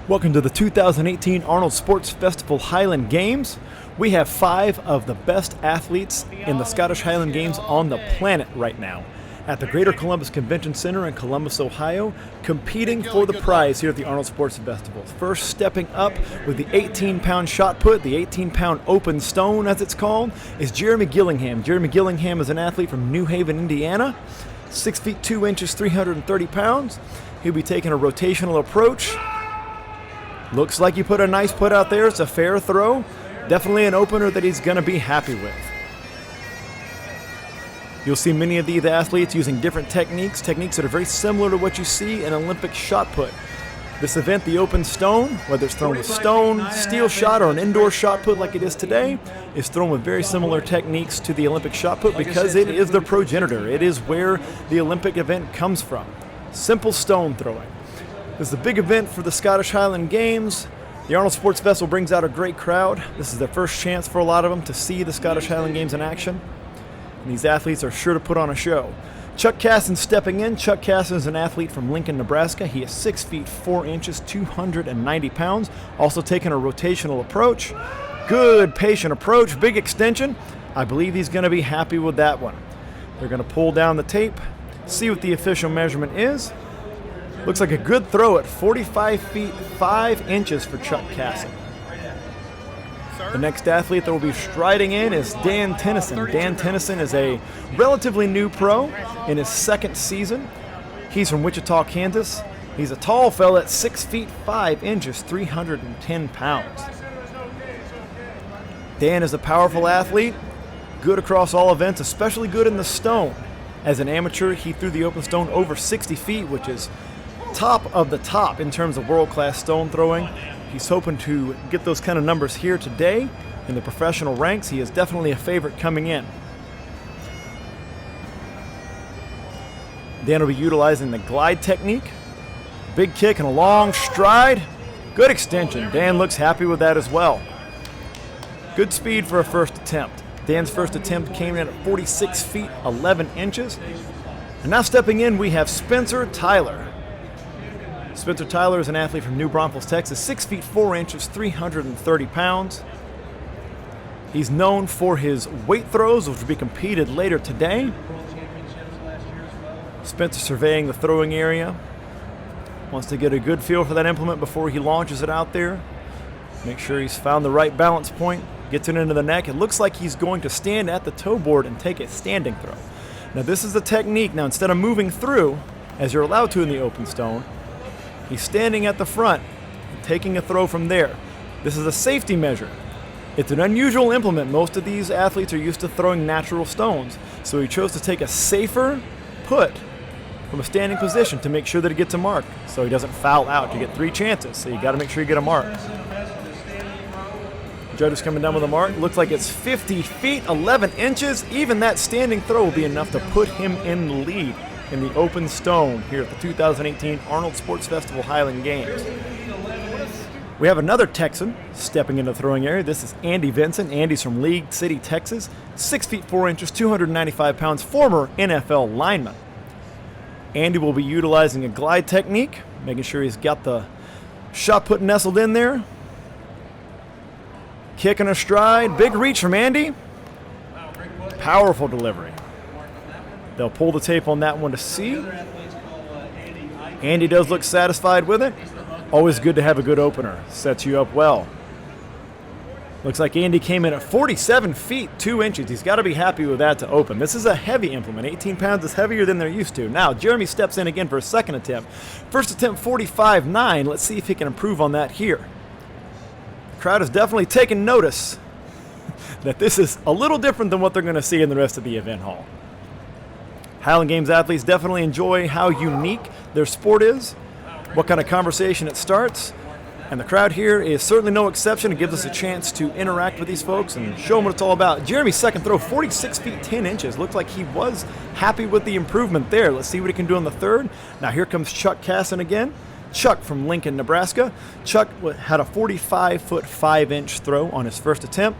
Welcome to the 2018 Arnold Sports Festival Highland Games. We have 5 of the best athletes in the Scottish Highland Games on the planet right now at the Greater Columbus Convention Center in Columbus, Ohio, competing for the prize here at the Arnold Sports Festival. First stepping up with the 18-pound shot put, the 18-pound open stone as it's called, is Jeremy Gillingham. Jeremy Gillingham is an athlete from New Haven, Indiana, 6 feet 2 inches, 330 pounds. He'll be taking a rotational approach. Looks like he put a nice put out there. It's a fair throw. Definitely an opener that he's going to be happy with. You'll see many of these athletes using different techniques that are very similar to what you see in Olympic shot put. This event, the open stone, whether it's thrown with stone, steel shot, or an indoor shot put like it is today, is thrown with very similar techniques to the Olympic shot put because it is the progenitor. It is where the Olympic event comes from. Simple stone throwing. This is a big event for the Scottish Highland Games. The Arnold Sports Festival brings out a great crowd. This is their first chance for a lot of them to see the Scottish Highland Games in action. And these athletes are sure to put on a show. Chuck Casson stepping in. Chuck Casson is an athlete from Lincoln, Nebraska. He is 6 feet 4 inches, 290 pounds. Also taking a rotational approach. Good patient approach, big extension. I believe he's going to be happy with that one. They're going to pull down the tape, see what the official measurement is. Looks like a good throw at 45 feet 5 inches for Chuck Casson. The next athlete that will be striding in is Dan Tennyson. Dan Tennyson is a relatively new pro in his second season. He's from Wichita, Kansas. He's a tall fella at 6 feet 5 inches, 310 pounds. Dan is a powerful athlete, good across all events, especially good in the stone. As an amateur, he threw the open stone over 60 feet, which is top of the top in terms of world-class stone throwing. He's hoping to get those kind of numbers here today in the professional ranks. He is definitely a favorite coming in. Dan will be utilizing the glide technique. Big kick and a long stride. Good extension. Dan looks happy with that as well. Good speed for a first attempt. Dan's first attempt came in at 46 feet 11 inches. And now stepping in, we have Spencer Tyler. Spencer Tyler is an athlete from New Braunfels, Texas, 6 feet 4 inches, 330 pounds. He's known for his weight throws, which will be competed later today. Spencer surveying the throwing area. Wants to get a good feel for that implement before he launches it out there. Make sure he's found the right balance point. Gets it into the neck. It looks like he's going to stand at the toe board and take a standing throw. Now this is the technique. Now instead of moving through, as you're allowed to in the open stone, he's standing at the front and taking a throw from there. This is a safety measure. It's an unusual implement. Most of these athletes are used to throwing natural stones. So he chose to take a safer put from a standing position to make sure that he gets a mark so he doesn't foul out. You get 3 chances, so you got to make sure you get a mark. Judges coming down with a mark. Looks like it's 50 feet 11 inches. Even that standing throw will be enough to put him in the lead in the open stone here at the 2018 Arnold Sports Festival Highland Games. We have another Texan stepping into the throwing area. This is Andy Vincent. Andy's from League City, Texas. 6 feet 4 inches, 295 pounds, former NFL lineman. Andy will be utilizing a glide technique, making sure he's got the shot put nestled in there. Kick and a stride. Big reach from Andy. Powerful delivery. They'll pull the tape on that one to see. Andy does look satisfied with it. Always good to have a good opener. Sets you up well. Looks like Andy came in at 47 feet 2 inches. He's got to be happy with that to open. This is a heavy implement. 18 pounds is heavier than they're used to. Now, Jeremy steps in again for a second attempt. First attempt 45.9. Let's see if he can improve on that here. The crowd has definitely taken notice that this is a little different than what they're going to see in the rest of the event hall. Highland Games athletes definitely enjoy how unique their sport is, what kind of conversation it starts, and the crowd here is certainly no exception. It gives us a chance to interact with these folks and show them what it's all about. Jeremy's second throw, 46 feet 10 inches. Looked like he was happy with the improvement there. Let's see what he can do on the third. Now here comes Chuck Casson again. Chuck from Lincoln, Nebraska. Chuck had a 45 foot 5 inch throw on his first attempt.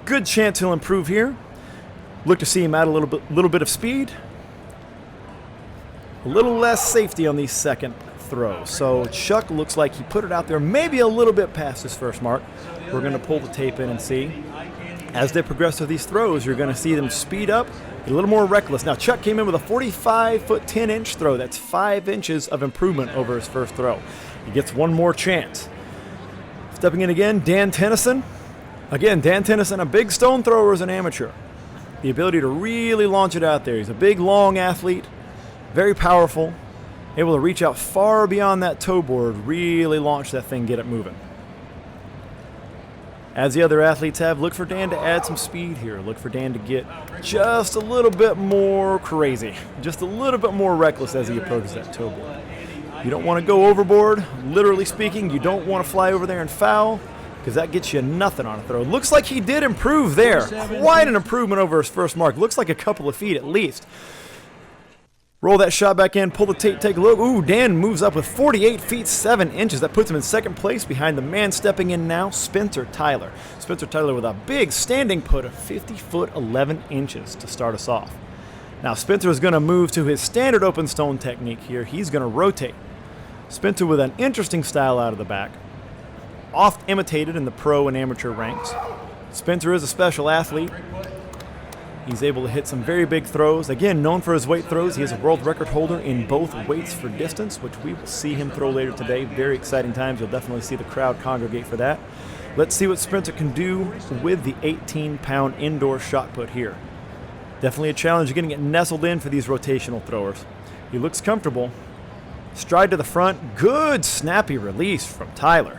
Good chance he'll improve here. Look to see him add a little bit of speed. A little less safety on these second throw. So Chuck looks like he put it out there maybe a little bit past his first mark. We're going to pull the tape in and see. As they progress through these throws, you're going to see them speed up, get a little more reckless. Now Chuck came in with a 45-foot 10-inch throw. That's 5 inches of improvement over his first throw. He gets one more chance. Stepping in again, Dan Tennyson. Again, Dan Tennyson, a big stone thrower as an amateur. The ability to really launch it out there. He's a big, long athlete, very powerful, able to reach out far beyond that toe board, really launch that thing, get it moving. As the other athletes have, look for Dan to add some speed here. Look for Dan to get just a little bit more crazy, just a little bit more reckless as he approaches that toe board. You don't want to go overboard, literally speaking. You don't want to fly over there and foul, because that gets you nothing on a throw. Looks like he did improve there. Quite an improvement over his first mark. Looks like a couple of feet at least. Roll that shot back in, pull the tape, take a look. Ooh, Dan moves up with 48 feet 7 inches. That puts him in second place behind the man stepping in now, Spencer Tyler. Spencer Tyler with a big standing put of 50 foot 11 inches to start us off. Now Spencer is going to move to his standard open stone technique here. He's going to rotate. Spencer with an interesting style out of the back, oft imitated in the pro and amateur ranks. Spencer is a special athlete. He's able to hit some very big throws. Again, known for his weight throws. He is a world record holder in both weights for distance, which we will see him throw later today. Very exciting times. You'll definitely see the crowd congregate for that. Let's see what Spencer can do with the 18-pound indoor shot put here. Definitely a challenge. You're going to get nestled in for these rotational throwers. He looks comfortable. Stride to the front. Good snappy release from Tyler.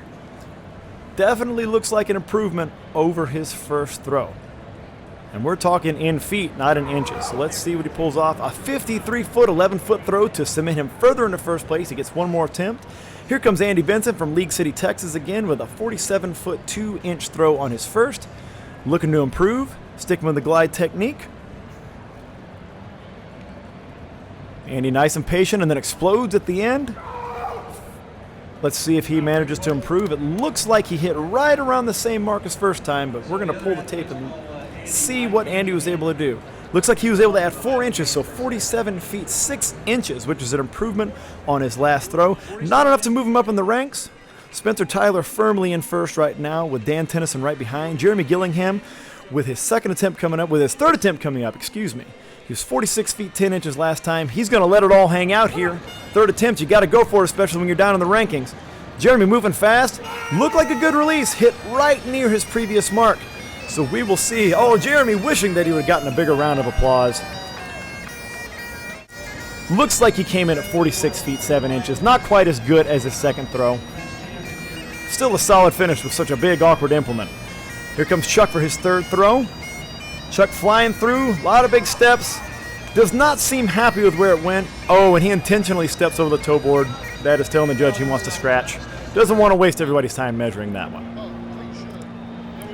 Definitely looks like an improvement over his first throw. And we're talking in feet, not in inches. So let's see what he pulls off. A 53-foot, 11-foot throw to cement him further into first place. He gets one more attempt. Here comes Andy Vincent from League City, Texas again with a 47-foot, 2-inch throw on his first. Looking to improve, sticking with the glide technique. Andy nice and patient and then explodes at the end. Let's see if he manages to improve. It looks like he hit right around the same mark as first time, but we're going to pull the tape and see what Andy was able to do. Looks like he was able to add 4 inches, so 47 feet 6 inches, which is an improvement on his last throw. Not enough to move him up in the ranks. Spencer Tyler firmly in first right now with Dan Tennyson right behind. Jeremy Gillingham with his third attempt coming up, excuse me. He was 46 feet 10 inches last time. He's going to let it all hang out here. Third attempt, you got to go for it, especially when you're down in the rankings. Jeremy moving fast. Looked like a good release. Hit right near his previous mark. So we will see. Oh, Jeremy wishing that he would have gotten a bigger round of applause. Looks like he came in at 46 feet 7 inches. Not quite as good as his second throw. Still a solid finish with such a big, awkward implement. Here comes Chuck for his third throw. Chuck flying through, a lot of big steps. Does not seem happy with where it went. Oh, and he intentionally steps over the toe board. That is telling the judge he wants to scratch. Doesn't want to waste everybody's time measuring that one.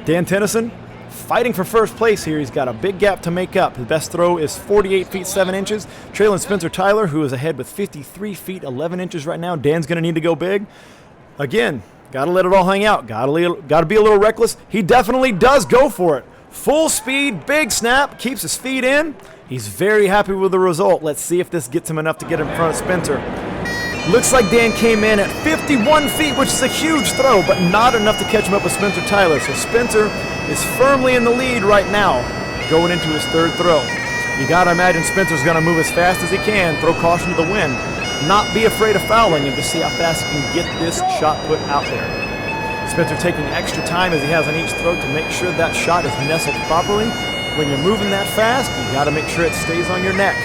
Dan Tennyson fighting for first place here. He's got a big gap to make up. His best throw is 48 feet 7 inches. Trailing Spencer Tyler, who is ahead with 53 feet 11 inches right now. Dan's going to need to go big. Again, got to let it all hang out. Got to be a little reckless. He definitely does go for it. Full speed, big snap, keeps his feet in. He's very happy with the result. Let's see if this gets him enough to get in front of Spencer. Looks like Dan came in at 51 feet, which is a huge throw, but not enough to catch him up with Spencer Tyler. So Spencer is firmly in the lead right now, going into his third throw. You got to imagine Spencer's going to move as fast as he can, throw caution to the wind, not be afraid of fouling, and just see how fast he can get this shot put out there. Spencer taking extra time as he has on each throw to make sure that shot is nestled properly. When you're moving that fast, you got to make sure it stays on your neck.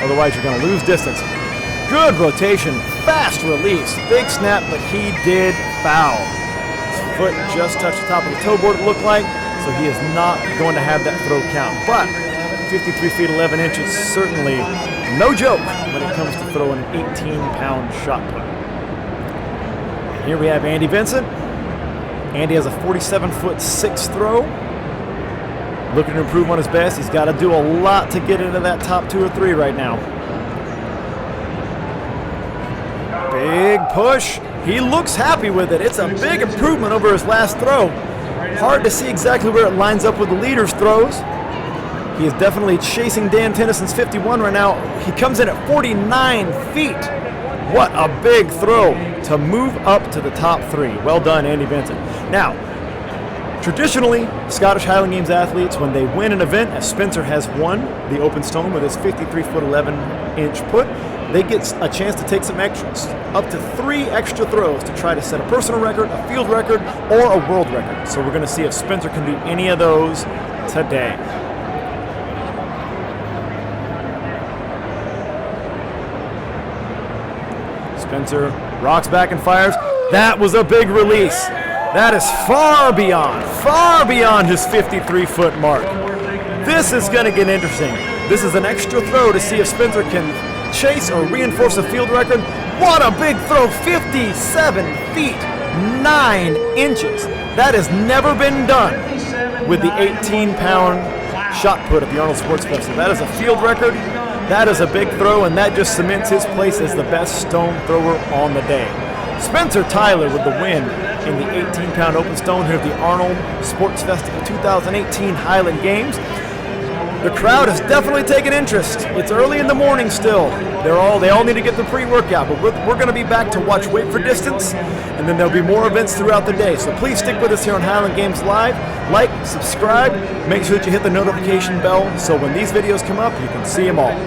Otherwise, you're going to lose distance. Good rotation, fast release, big snap, but he did foul. His foot just touched the top of the toe board, it looked like, so he is not going to have that throw count. But 53 feet 11 inches, certainly no joke when it comes to throwing an 18-pound shot put. Here we have Andy Vincent. Andy has a 47-foot 6 throw. Looking to improve on his best. He's got to do a lot to get into that top 2 or 3 right now. Big push. He looks happy with it. It's a big improvement over his last throw. Hard to see exactly where it lines up with the leader's throws. He is definitely chasing Dan Tennyson's 51 right now. He comes in at 49 feet. What a big throw to move up to the top 3. Well done, Andy Vincent. Now, traditionally, Scottish Highland Games athletes, when they win an event, as Spencer has won the open stone with his 53-foot 11-inch put, they get a chance to take some extras, up to 3 extra throws to try to set a personal record, a field record, or a world record. So we're going to see if Spencer can do any of those today. Spencer rocks back and fires. That was a big release. That is far beyond his 53-foot mark. This is going to get interesting. This is an extra throw to see if Spencer can chase or reinforce a field record. What a big throw, 57 feet, 9 inches. That has never been done with the 18-pound shot put at the Arnold Sports Festival. That is a field record. That is a big throw, and that just cements his place as the best stone thrower on the day. Spencer Tyler with the win in the 18-pound open stone here at the Arnold Sports Festival 2018 Highland Games. The crowd has definitely taken interest. It's early in the morning still. They all need to get the pre-workout, but we're going to be back to watch weight for distance, and then there'll be more events throughout the day. So please stick with us here on Highland Games Live. Like, subscribe, make sure that you hit the notification bell so when these videos come up, you can see them all.